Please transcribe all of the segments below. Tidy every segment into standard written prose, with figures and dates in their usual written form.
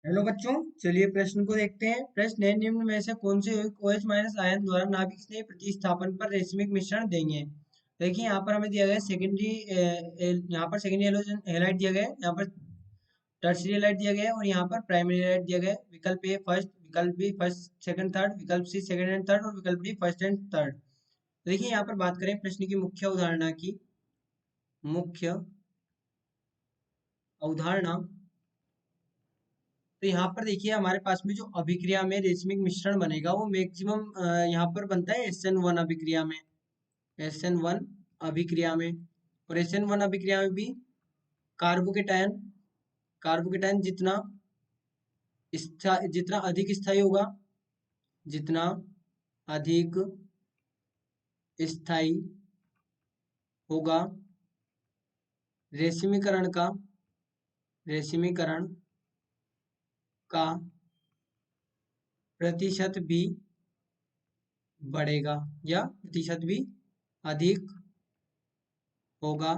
Hello बच्चों, चलिए प्रश्न को देखते हैं। प्रश्न है, निम्न में से कौन से यौगिक OH माइनस आयन द्वारा नाभिक स्नेह प्रतिस्थापन पर रेशमिक मिश्रण देंगे। देखिए यहाँ पर हमें दिया गया सेकेंडरी, यहाँ पर सेकेंडरी हेलाइट दिया गया है, यहाँ पर टर्सरी हेलाइट दिया गया है और यहाँ पर प्राइमरी हेलाइट दिया गया है। विकल्प ए फर्स्ट, विकल्प बी फर्स्ट सेकंड थर्ड, विकल्प सी सेकंड एंड थर्ड और विकल्प डी फर्स्ट एंड थर्ड। देखिए यहाँ पर बात करें प्रश्न की मुख्य अवधारणा की। मुख्य अवधारणा, तो यहाँ पर देखिए हमारे पास में जो अभिक्रिया में रेशमिक मिश्रण बनेगा वो मैक्सिमम यहाँ पर बनता है SN1 अभिक्रिया में। SN1 अभिक्रिया में, और SN1 अभिक्रिया में भी कार्बोकेटायन कार्बोकेटायन जितना अधिक स्थायी होगा, जितना अधिक स्थायी होगा, रेशमीकरण का प्रतिशत भी बढ़ेगा या प्रतिशत भी अधिक होगा।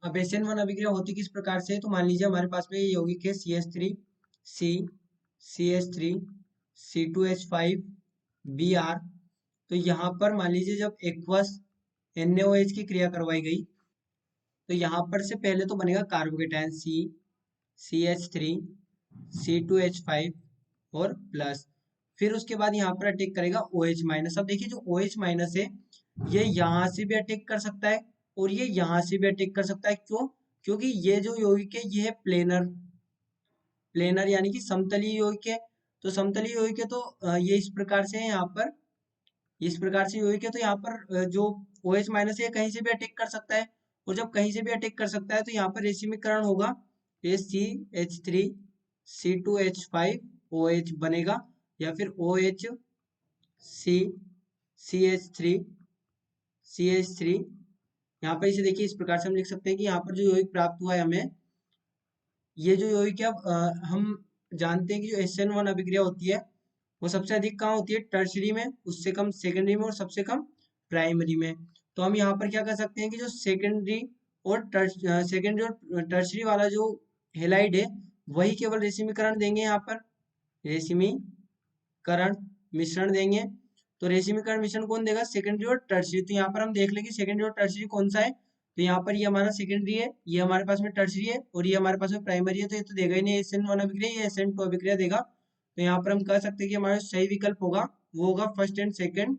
अब SN1 अभिक्रिया होती किस प्रकार से है, तो मान लीजिए हमारे पास में ये यौगिक है CH3 C CH3 C2H5 Br। तो यहाँ पर मान लीजिए जब एक्वस NaOH की क्रिया करवाई गई तो यहाँ पर से पहले तो बनेगा कार्बोकेटायन CH3 C2H5 और प्लस, फिर उसके बाद यहाँ पर अटैक करेगा OH माइनस। अब देखिए जो OH माइनस है ये यहाँ से भी अटैक कर सकता है और ये यहाँ से भी अटैक कर सकता है। क्यों? क्योंकि ये जो यौगिक है ये है प्लेनर, यानी कि समतलीय यौगिक है। तो समतलीय यौगिक है तो ये इस प्रकार से है, यहाँ पर इस प्रकार से यौगिक है तो यहाँ पर जो OH माइनस है कहीं से भी अटैक कर सकता है, और जब कहीं से भी अटैक कर सकता है तो यहाँ पर रेशिमीकरण होगा, ये CH3 C2H5 OH बनेगा, या फिर OH C CH3 यहाँ पर इसे देखिए इस प्रकार से हम लिख सकते हैं कि यहाँ पर जो यौगिक प्राप्त हुआ है हमें, ये जो यौगिक है अब हम जानते हैं कि जो SN1 अभिक्रिया होती है वो सबसे अधिक कहाँ होती है, टर्शरी में, उससे कम सेकेंडरी में और सबसे कम प्राइमरी में। तो हम यहाँ पर क्या कर सकते हैं कि जो सेकेंडरी और टर्शरी वाला जो हेलाइड है वही केवल रेशिमीकरण देंगे, यहाँ पर रेशिमीकरण मिश्रण देंगे। तो रेशिमीकरण मिश्रण कौन देगा, सेकेंडरी और टर्शरी। तो यहाँ पर हम देख लेंगे सेकेंडरी और टर्शरी कौन सा है, तो यहाँ पर ये हमारा सेकेंडरी है, ये हमारे पास में टर्शरी है और ये हमारे पास में प्राइमरी है। तो ये तो देगा ही नहीं SN1 अभिक्रिया, ये SN2 अभिक्रिया देगा। तो यहाँ पर हम कह सकते हैं कि हमारा सही विकल्प होगा वो होगा फर्स्ट एंड सेकंड।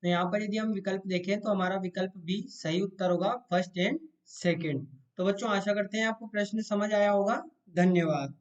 तो यहाँ पर यदि हम विकल्प देखें तो हमारा विकल्प भी सही उत्तर होगा, फर्स्ट एंड सेकंड। तो बच्चों आशा करते हैं आपको प्रश्न समझ आया होगा। धन्यवाद।